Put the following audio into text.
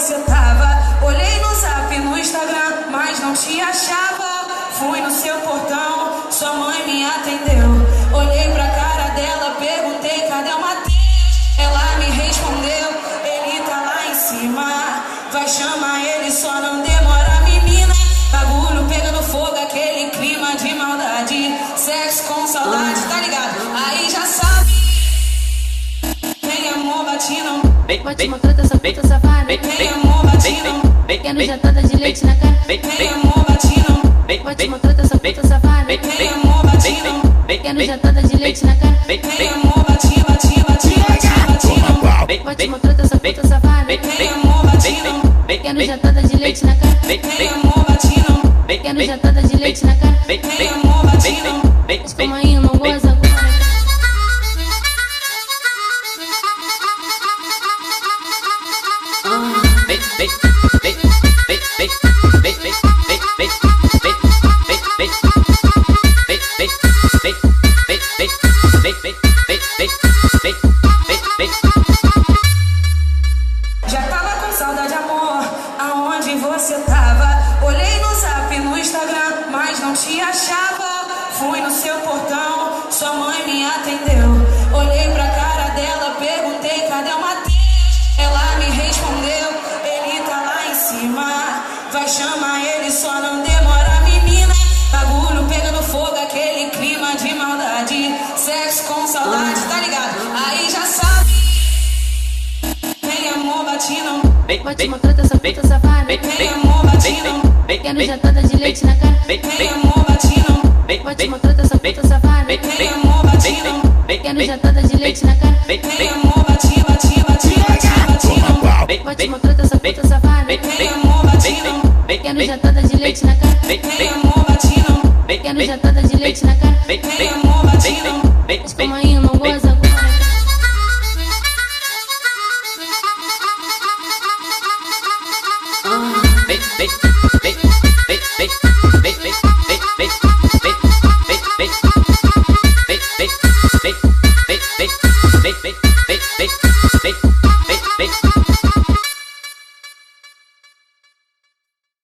você tava. Olhei no Zap, no Instagram, mas não te achava. Fui no seu portão, sua mãe me atendeu. Olhei pra cara dela, perguntei cadê o Matheus. Ela me respondeu, ele tá lá em cima. Vai chamar ele, só não demora, menina. Bagulho pegando fogo, aquele clima de maldade. Sexo com saudade, tá ligado? Aí já sabe. Vem amor, bate não. Vou te mostrar essa puta safada. Vem amor, bate não. Quero jatada de leite na cara. Vem amor, bate não. Vou te mostrar essa puta safada. Vem amor, bate não. Quero jatada de leite na cara. Vem amor, bate, bate, bate, bate, bate não. Vou te mostrar essa puta safada. Vem amor, bate não. Quero jatada de leite na cara. Vem amor, bate não. Quero jatada de leite na cara. Vem amor, bate não. Mas como aí não goza agora. Já tava com saudade, amor, aonde você tava? Olhei no Zap, no Instagram, mas não te achava. Fui no seu portão, sua mãe me atendeu. Olhei pra cara dela, perguntei cadê o Matheus. Ela me respondeu, ele tá lá em cima. Vai chamar ele, só não demora, menina. Bagulho pegando fogo, aquele clima de maldade. Sexo com saudade, tá ligado? Aí já sabe. Vem amor, bate não. Vou te mostrar essa puta safada. Vem amor, bate não. Quero jatada de leite na cara. Vem amor, bate não. Vou te mostrar essa puta safada. Vem amor, bate não. Quero jatada de leite na cara. Vem amor, bate, bate, bate, bate, bate não. Vou te mostrar essa puta safada. Vem amor, bate não. Quero jatada de leite na cara. Vem amor, bate não. Quero jatada de leite na cara. Vem amor, bate não. Mas como aí não goza agora. Fake.